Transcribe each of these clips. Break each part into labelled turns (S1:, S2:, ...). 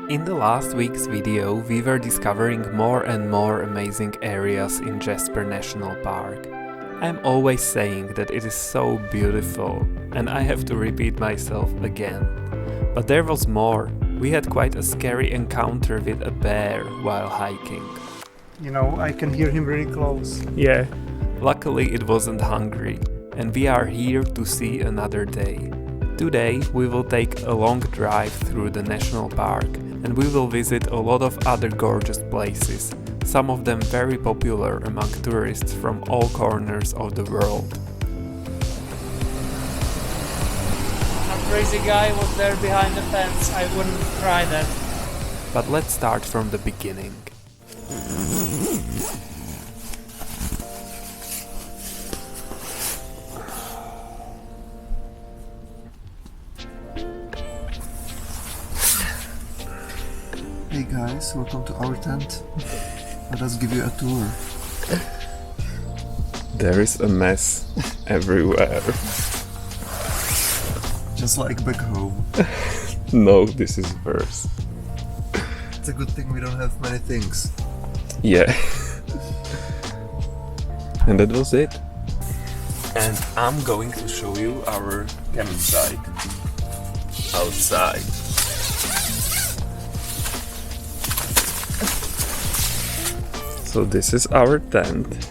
S1: In the last week's video, we were discovering more and more amazing areas in Jasper National Park. I'm always saying that it is so beautiful, and I have to repeat myself again. But there was more. We had quite a scary encounter with a bear while hiking.
S2: You know, I can hear him really close.
S1: Yeah. Luckily it wasn't hungry, and we are here to see another day. Today we will take a long drive through the national park, and we will visit a lot of other gorgeous places, some of them very popular among tourists from all corners of the world.
S2: A crazy guy was there behind the fence. I wouldn't try that.
S1: But let's start from the beginning.
S3: Hey guys, welcome to our tent. Let us give you a tour.
S1: There is a mess everywhere.
S3: Just like back home.
S1: No, this is worse.
S3: It's a good thing we don't have many things.
S1: Yeah. And that was it. And I'm going to show you our campsite outside. So this is our tent.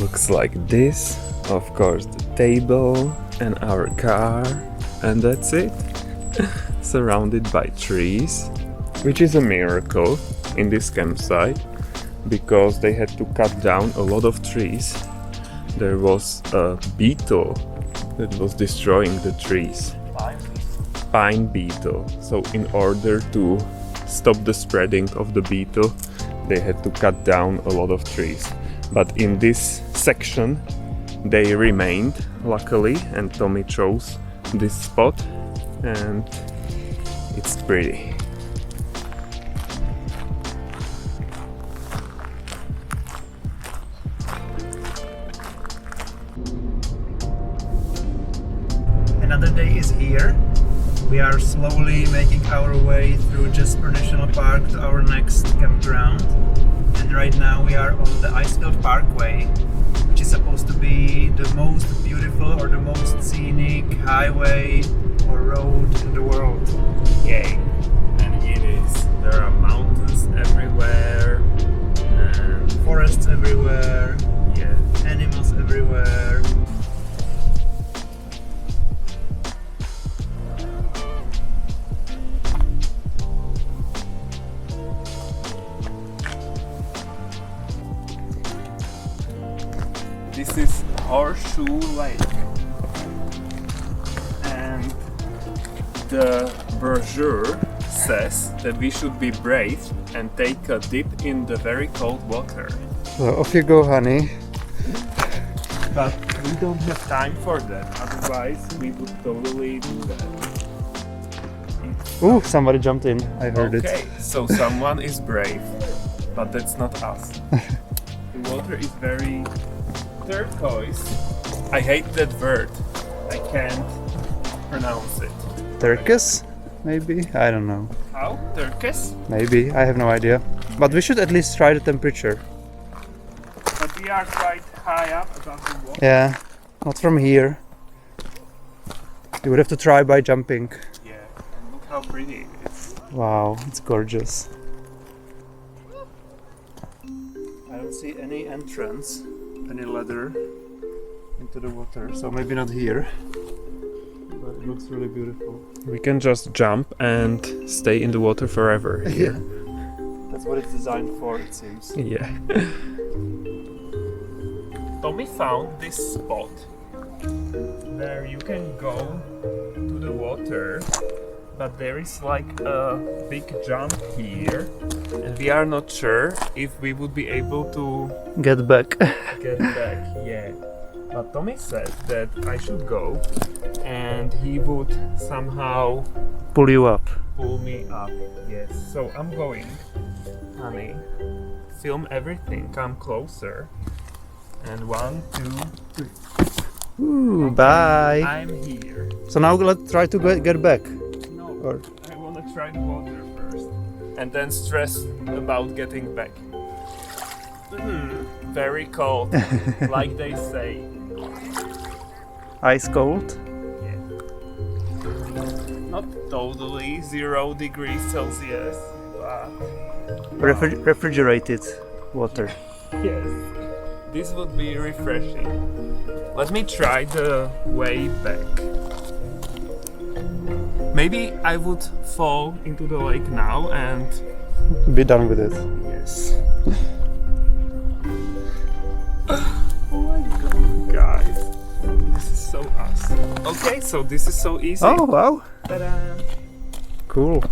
S1: Looks like this. Of course, the table and our car, and that's it. Surrounded by trees, which is a miracle in this campsite because they had to cut down a lot of trees. There was a beetle that was destroying the trees. Pine beetle. So in order to stop the spreading of the beetle, they had to cut down a lot of trees. But in this section they remained, luckily, and Tommy chose this spot, and it's pretty.
S2: Another day is here. We are slowly making our way through Jasper National Park to our next campground. And right now we are on the Icefields Parkway, which is supposed to be the most beautiful or the most scenic highway or road in the world.
S1: Yay! And it is. There are mountains everywhere and
S2: Forests everywhere,
S1: yeah.
S2: animals everywhere.
S1: This is Horseshoe Lake, and the brochure says that we should be brave and take a dip in the very cold water.
S2: So off you go, honey.
S1: But we don't have time for that, otherwise we would totally do that.
S2: Ooh, somebody jumped in. I heard it.
S1: Okay, so someone is brave, but that's not us. The water is very turquoise. I hate that word. I can't pronounce it.
S2: Turquoise? Maybe? I don't know.
S1: How? Turquoise?
S2: Maybe. I have no idea. But we should at least try the temperature.
S1: But we are quite high up above the water.
S2: Yeah, not from here. You would have to try by jumping.
S1: Yeah, and look how pretty it is.
S2: Wow, it's gorgeous. I don't see any entrance, any ladder into the water, so maybe not here. But it looks really beautiful.
S1: We can just jump and stay in the water forever here.
S2: That's what it's designed for, it seems.
S1: Yeah. Tommy found this spot where you can go to the water, but there is like a big jump here, and we are not sure if we would be able to
S2: Get back.
S1: get back. Yeah. But Tommy said that I should go, and he would somehow
S2: Pull you up.
S1: pull me up. Yes. So I'm going, honey. Film everything. Come closer. And 1, 2, 3.
S2: Ooh, bye.
S1: I'm here.
S2: So now let's try to get back.
S1: No,
S2: Or
S1: I wanna try the water first. first and then stress about getting back. Very cold, like they say.
S2: Ice cold.
S1: Yeah. Not totally 0 degrees Celsius, but
S2: Refrigerated water.
S1: yes, this would be refreshing. Let me try the way back. Maybe I would fall into the lake now and
S2: Be done with it.
S1: yes. Oh my god, guys. This is so awesome. Okay, so this is so easy.
S2: Oh wow!
S1: Ta-da.
S2: Cool.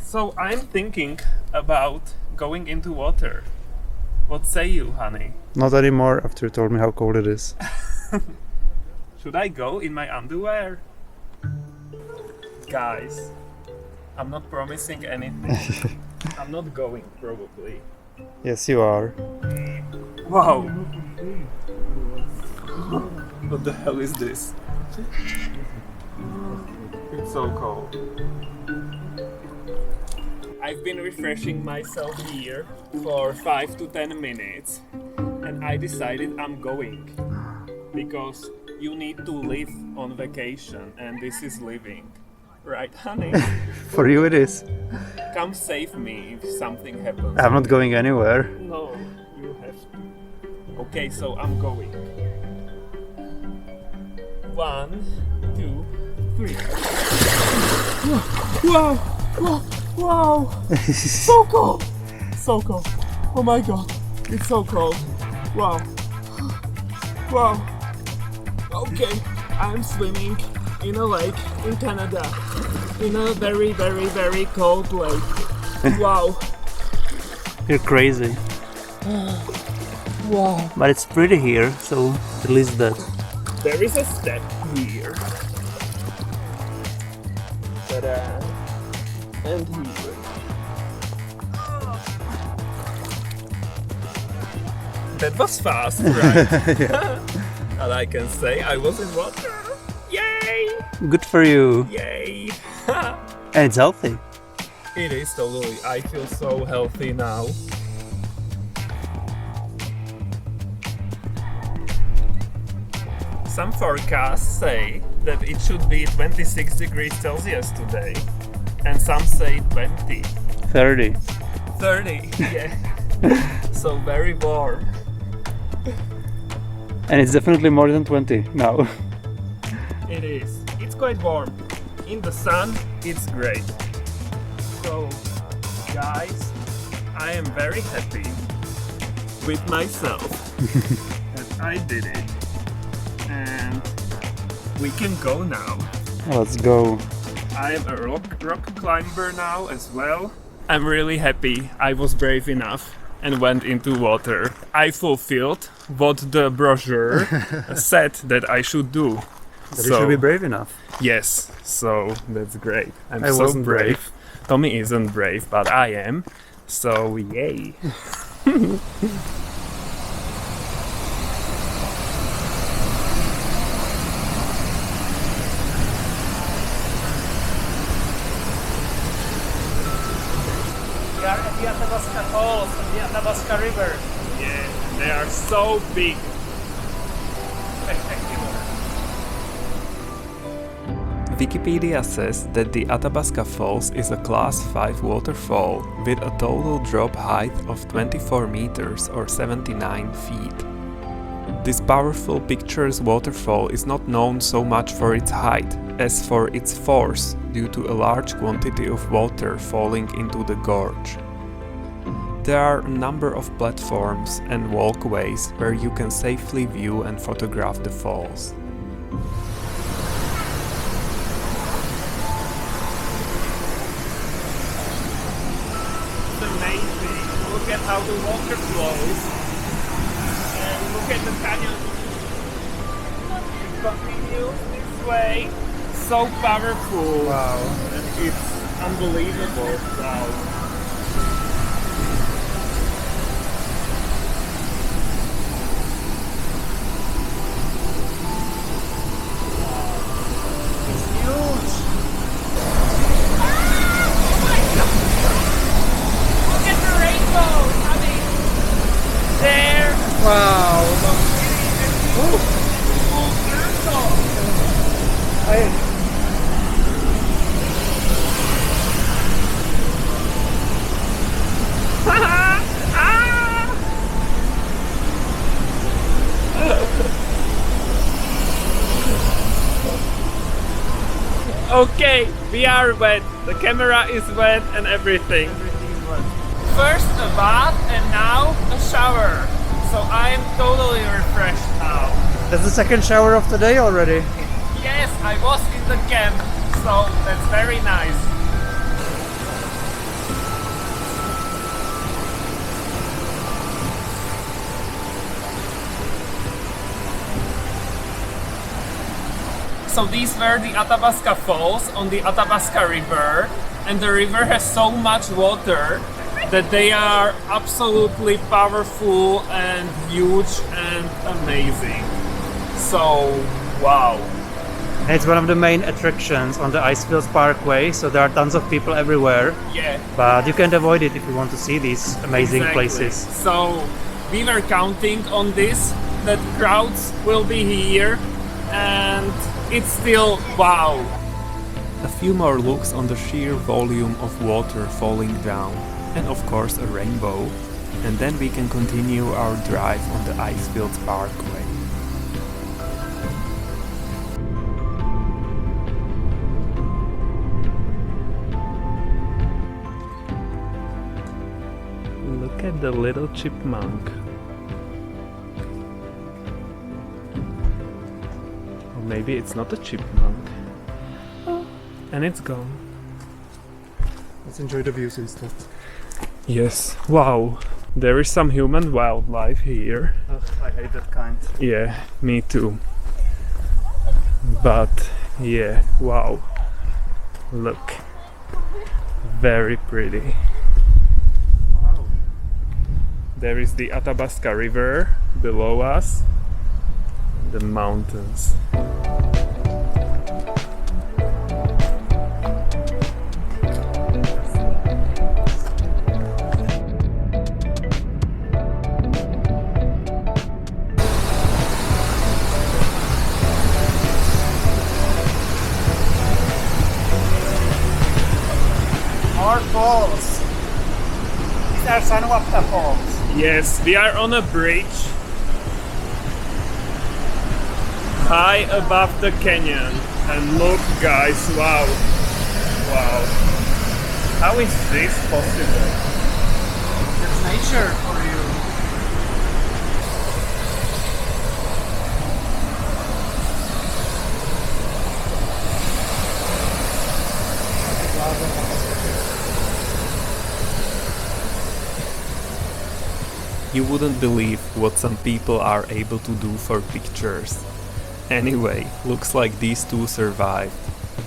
S1: So I'm thinking about going into water. What say you, honey?
S2: Not anymore after you told me how cold it is.
S1: Should I go in my underwear? Guys, I'm not promising anything. I'm not going, probably.
S2: Yes, you are.
S1: Wow! What the hell is this? It's so cold. I've been refreshing myself here for 5 to 10 minutes and I decided I'm going because you need to live on vacation and this is living. Right, honey?
S2: For you it is.
S1: Come save me if something happens.
S2: I'm not going anywhere.
S1: No, you have to. Okay, so I'm going. 1, 2, 3. Wow! Wow! Wow! So cold! So cold! Oh my god! It's so cold! Wow! Wow! Okay, I'm swimming in a lake in Canada. In a very, very, very cold lake. Wow!
S2: You're crazy.
S1: Wow!
S2: But it's pretty here, so at least that.
S1: There is a step here. Ta-da! And here. That was fast, right? And I can say I was in water. Yay!
S2: Good for you.
S1: Yay!
S2: And it's healthy.
S1: It is totally. I feel so healthy now. Some forecasts say that it should be 26 degrees Celsius today, and some say 20.
S2: 30.
S1: 30, yeah. So very warm.
S2: And it's definitely more than 20 now.
S1: It is. It's quite warm. In the sun, it's great. So, guys, I am very happy with myself that I did it. And we can go now.
S2: Let's go.
S1: I am a rock climber now as well. I'm really happy I was brave enough and went into water. I fulfilled what the brochure said that I should do.
S2: But you should be brave enough.
S1: Yes, so that's great.
S2: I
S1: so
S2: wasn't brave.
S1: Tommy isn't brave, but I am. So yay.
S2: We are at the Athabasca Falls and the Athabasca River.
S1: Yeah, they are so big.
S2: Spectacular.
S1: Wikipedia says that the Athabasca Falls is a Class 5 waterfall with a total drop height of 24 meters or 79 feet. This powerful picturesque waterfall is not known so much for its height as for its force due to a large quantity of water falling into the gorge. There are a number of platforms and walkways where you can safely view and photograph the falls. It's amazing. Look at how the water flows. And look at the canyon. It continues this way. So powerful.
S2: Wow.
S1: And it's unbelievable. Wow. It's huge. We are wet, the camera is wet and everything.
S2: Everything is wet.
S1: First a bath and now a shower. So I am totally refreshed now.
S2: That's the second shower of the day already.
S1: Yes, I was in the camp, so that's very nice. So these were the Athabasca Falls on the Athabasca River, and the river has so much water that they are absolutely powerful and huge and amazing. So, wow.
S2: It's one of the main attractions on the Icefields Parkway, so there are tons of people everywhere.
S1: Yeah.
S2: But you can't avoid it if you want to see these amazing
S1: Exactly.
S2: places.
S1: So we were counting on this, that crowds will be here, and it's still wow. A few more looks on the sheer volume of water falling down, and of course a rainbow, and then we can continue our drive on the Icefields Parkway. Look at the little chipmunk. Or maybe it's not a chipmunk. Oh, and it's gone.
S2: Let's enjoy the views instead.
S1: Yes, wow. There is some human wildlife here.
S2: I hate that kind.
S1: Yeah, me too. But yeah, wow. Look. Very pretty.
S2: Wow.
S1: There is the Athabasca River below us. The mountains.
S2: More falls. These are Sanwapta Falls.
S1: Yes, we are on a bridge high above the canyon. And look guys, wow. Wow. How is this possible?
S2: That's nature for you.
S1: You wouldn't believe what some people are able to do for pictures. Anyway, looks like these two survived.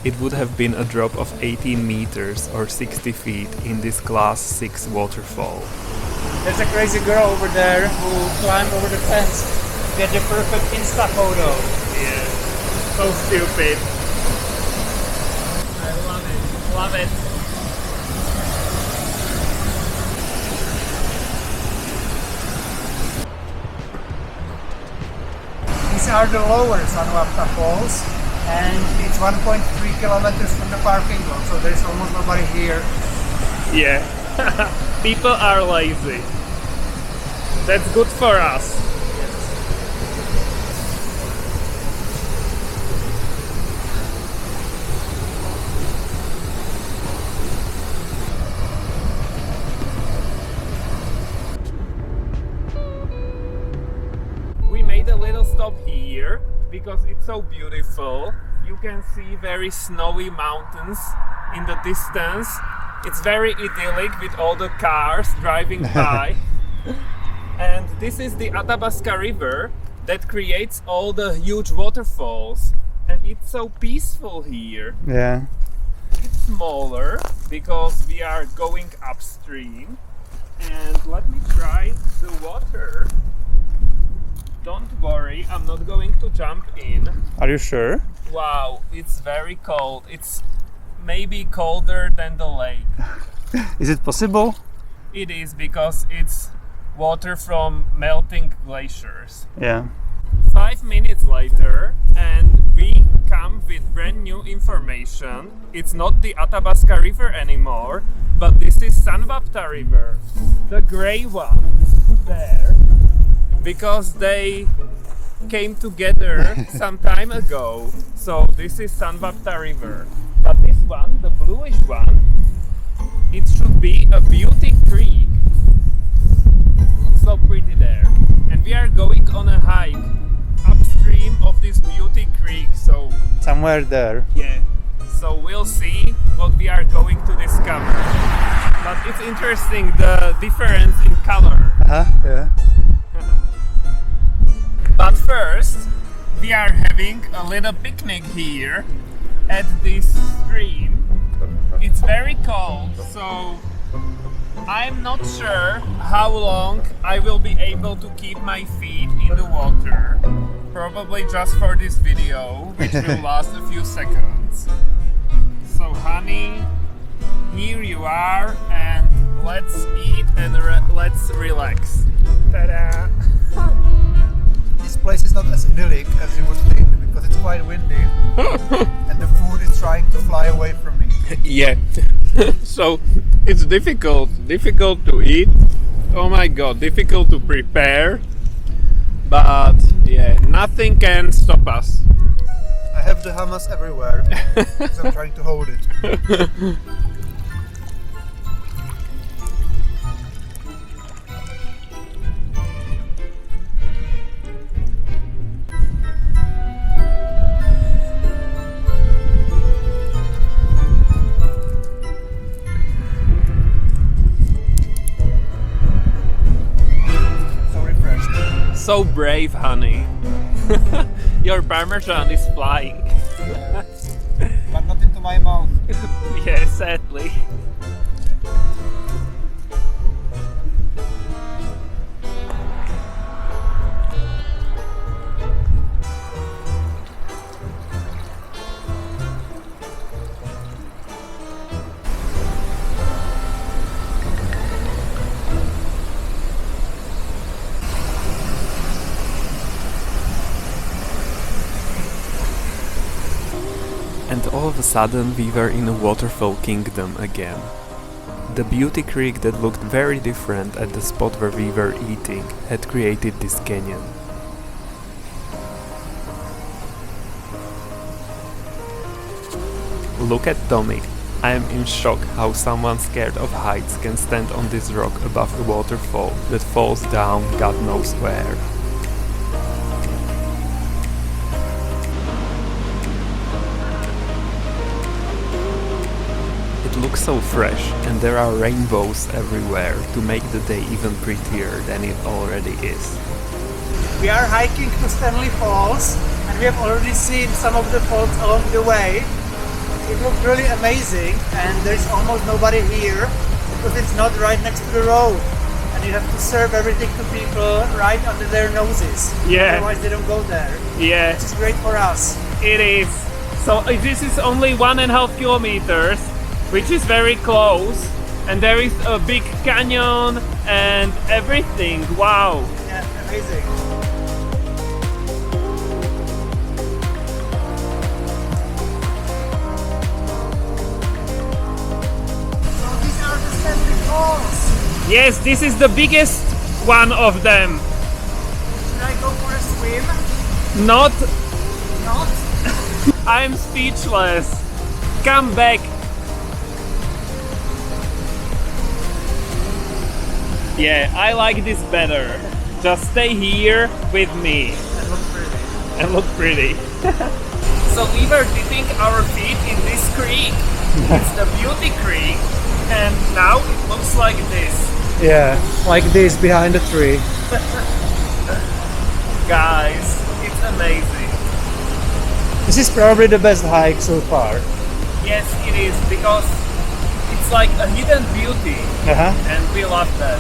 S1: It would have been a drop of 18 meters or 60 feet in this class 6 waterfall.
S2: There's a crazy girl over there who climbed over the fence to get the perfect Insta photo.
S1: Yeah, so stupid. I love it, love it.
S2: These are the lower Sanwapta Falls, and it's 1.3 kilometers from the parking lot, so there's almost nobody here.
S1: Yeah, people are lazy. That's good for us. We made a little stop here because it's so beautiful. You can see very snowy mountains in the distance. It's very idyllic with all the cars driving by. And this is the Athabasca River that creates all the huge waterfalls. And it's so peaceful here.
S2: Yeah.
S1: It's smaller because we are going upstream. And let me try the water. Don't worry, I'm not going to jump in.
S2: Are you sure?
S1: Wow, it's very cold. It's maybe colder than the lake.
S2: Is it possible?
S1: It is because it's water from melting glaciers.
S2: Yeah.
S1: 5 minutes later, and we come with brand new information. It's not the Athabasca River anymore, but this is Sanwapta River, the gray one there, because they came together some time ago. So this is Sanwapta River, but this one, the bluish one, it should be a beauty creek. Looks so pretty there. And we are going on a hike upstream of this beauty creek, so
S2: Somewhere there.
S1: yeah. So we'll see what we are going to discover. But it's interesting the difference in color.
S2: Yeah.
S1: But first, we are having a little picnic here at this stream. It's very cold, so I'm not sure how long I will be able to keep my feet in the water. Probably just for this video, which will last a few seconds. So honey, here you are, and let's eat and let's relax. Ta-da!
S2: This place is not as idyllic as you would think because it's quite windy and the food is trying to fly away from me.
S1: Yeah. So it's difficult to eat. Oh my god, difficult to prepare. But yeah, nothing can stop us.
S2: I have the hummus everywhere because I'm trying to hold it.
S1: So brave, honey. Your parmesan is flying.
S2: But not into my mouth.
S1: Yeah, sadly. And all of a sudden we were in a waterfall kingdom again. The beauty creek that looked very different at the spot where we were eating had created this canyon. Look at Tommy. I am in shock how someone scared of heights can stand on this rock above a waterfall that falls down God knows where. It looks so fresh, and there are rainbows everywhere to make the day even prettier than it already is.
S2: We are hiking to Stanley Falls and we have already seen some of the falls along the way. It looked really amazing and there's almost nobody here because it's not right next to the road and you have to serve everything to people right under their noses.
S1: Yeah.
S2: Otherwise they don't go there.
S1: Yeah,
S2: Which is great for us.
S1: it is. So this is only 1.5 kilometers, which is very close, and there is a big canyon and everything. Wow.
S2: Yeah, amazing. So these are the Stanley Falls.
S1: Yes, this is the biggest one of them.
S2: Should I go for a swim?
S1: Not,
S2: Not?
S1: I'm speechless. Come back. Yeah, I like this better. Just stay here with me
S2: That looks pretty.
S1: and look pretty. So we were dipping our feet in this creek. It's the Beauty Creek, and now it looks like this.
S2: Yeah, like this behind the tree.
S1: Guys, it's amazing.
S2: This is probably the best hike so far.
S1: Yes, it is, because it's like a hidden beauty,
S2: Uh-huh.
S1: and we love that.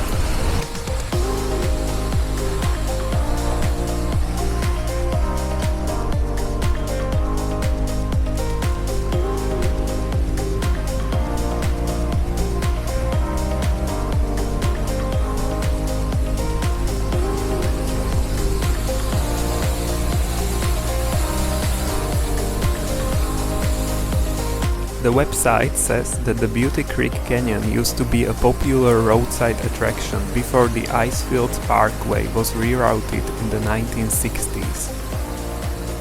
S1: The website says that the Beauty Creek Canyon used to be a popular roadside attraction before the Icefields Parkway was rerouted in the 1960s.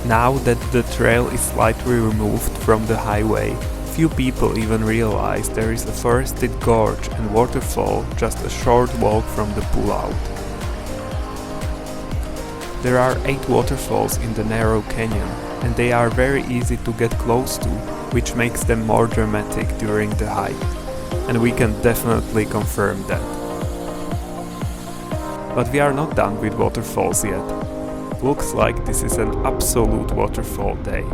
S1: Now that the trail is slightly removed from the highway, Few people even realize there is a forested gorge and waterfall just a short walk from the pullout. There are 8 waterfalls in the narrow canyon, and they are very easy to get close to, which makes them more dramatic during the hike. And we can definitely confirm that. But we are not done with waterfalls yet. Looks like this is an absolute waterfall day.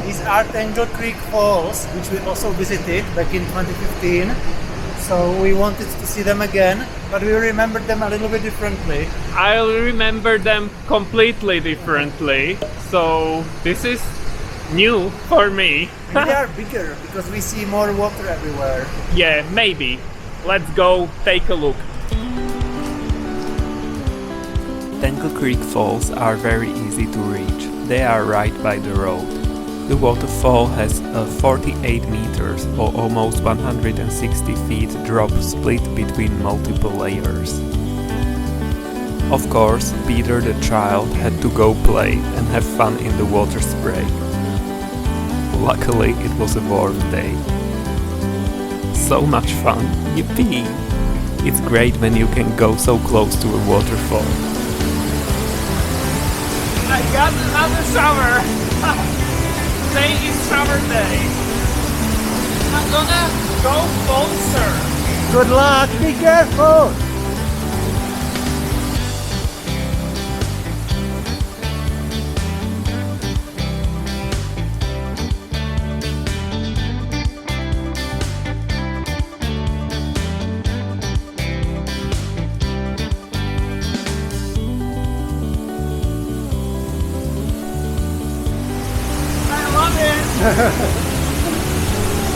S2: These are Tangle Creek Falls, which we also visited back in 2015. So we wanted to see them again, but we remembered them a little bit differently.
S1: I'll remember them completely differently, so this is new for me.
S2: They are bigger because we see more water everywhere.
S1: Yeah, maybe. Let's go take a look. Tangle Creek Falls are very easy to reach. They are right by the road. The waterfall has a 48 meters or almost 160 feet drop split between multiple layers. Of course, Peter the child had to go play and have fun in the water spray. Luckily, it was a warm day. So much fun, yippee! It's great when you can go so close to a waterfall. I got another shower! Today is shower day. I'm gonna go closer.
S2: Good luck, be careful!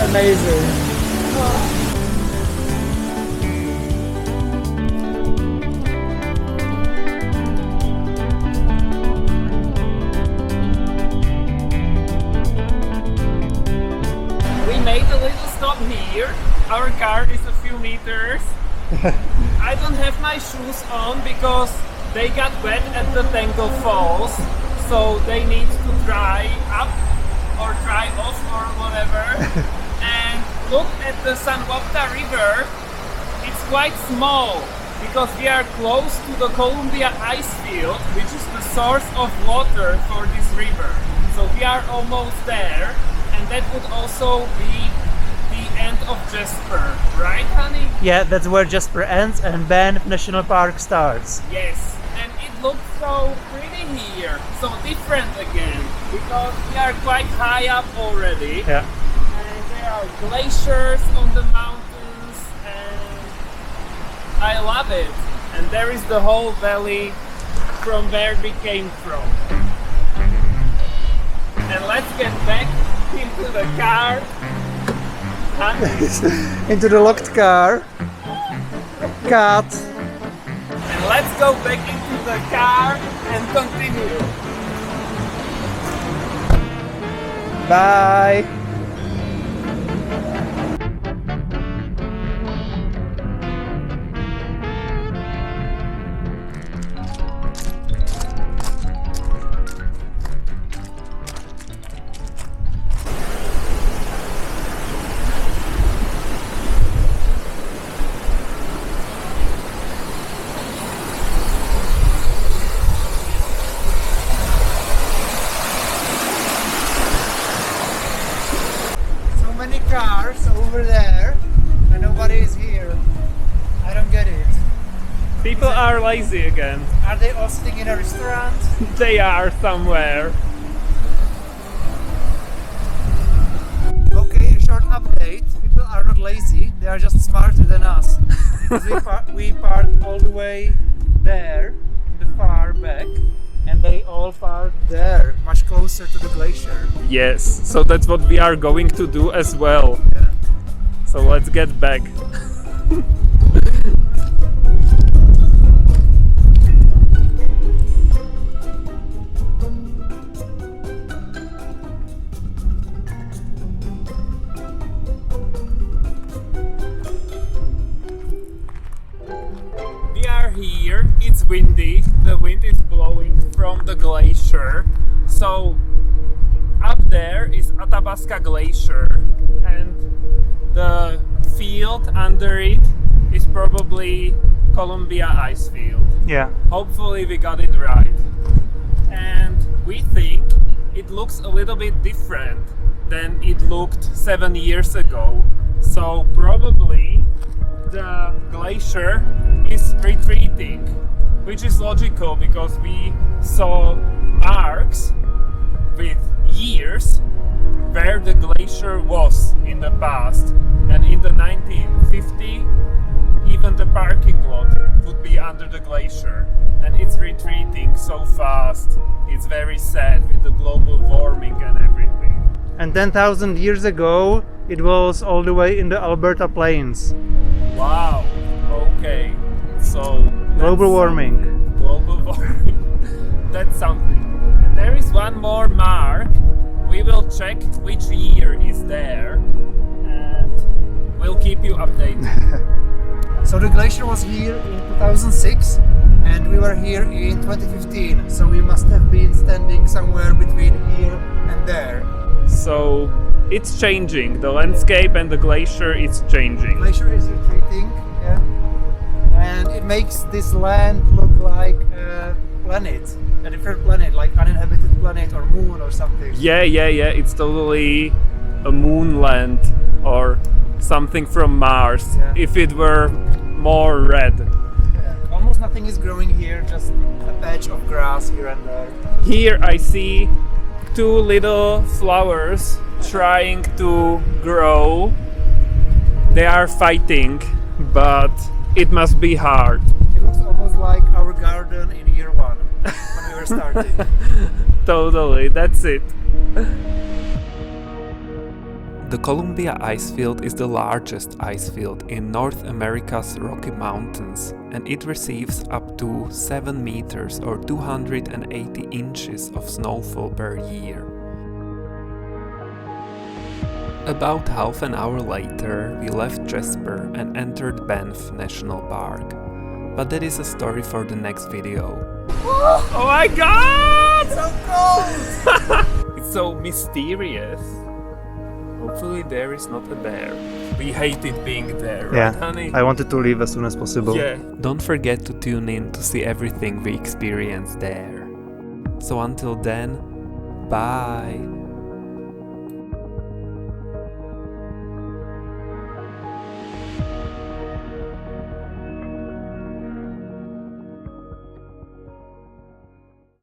S2: Amazing.
S1: We made a little stop here. Our car is a few meters. I don't have my shoes on because they got wet at the Tangle Falls, so they need to dry up or dry off or whatever. And look at the Sanwapta River. It's quite small because we are close to the Columbia Icefield, which is the source of water for this river. So we are almost there, and that would also be the end of Jasper, right, honey?
S2: Yeah, that's where Jasper ends and Banff National Park starts.
S1: Yes, and it looks so pretty here, so different again, because we are quite high up already.
S2: Yeah.
S1: And there are glaciers on the mountains, and I love it. And there is the whole valley from where we came from. And let's get back into the car.
S2: Into the locked car. Cut.
S1: And let's go back into the car and continue.
S2: Bye. Cars over there and nobody is here. I don't get it.
S1: People are lazy again.
S2: Are they all sitting in a restaurant?
S1: They are somewhere.
S2: Okay, a short update. People are not lazy, they are just smarter than us. Because we parked all the way there, in the far back, and they all parked there, much closer to the glacier.
S1: Yes, so that's what we are going to do as well.
S2: Yeah.
S1: So let's get back. We are here, it's windy, the wind is blowing from the glacier. So up there is Athabasca Glacier, and the field under it is probably Columbia Icefield.
S2: Yeah.
S1: Hopefully we got it right. And we think it looks a little bit different than it looked 7 years ago. So probably the glacier is retreating, which is logical because we saw marks with years where the glacier was in the past. And in the 1950, even the parking lot would be under the glacier. And it's retreating so fast. It's very sad with the global warming and everything.
S2: And 10,000 years ago, it was all the way in the Alberta plains.
S1: Wow. Okay. So
S2: Global warming.
S1: Global warming. That's something. And there is one more mark. We will check which year is there, and we'll keep you updated.
S2: So the glacier was here in 2006 and we were here in 2015. So we must have been standing somewhere between here and there.
S1: So it's changing. The landscape and the glacier is changing.
S2: Glacier is retreating, yeah, and it makes this land look like a planet, a different planet, like uninhabited planet or moon or something.
S1: Yeah. It's totally a moonland or something from Mars.
S2: Yeah.
S1: If it were more red.
S2: Yeah. Almost nothing is growing here, just a patch of grass here and there.
S1: Here I see two little flowers trying to grow. They are fighting, but it must be hard.
S2: It looks almost like our garden in year one when we were starting.
S1: Totally, that's it. The Columbia Icefield is the largest icefield in North America's Rocky Mountains, and it receives up to 7 meters or 280 inches of snowfall per year. About half an hour later, we left Jasper and entered Banff National Park. But that is a story for the next video. Oh my god!
S2: So cold!
S1: It's so mysterious. Hopefully there is not a bear. We hated being there, right, honey?
S2: I wanted to leave as soon as possible.
S1: Yeah. Don't forget to tune in to see everything we experienced there. So until then, bye!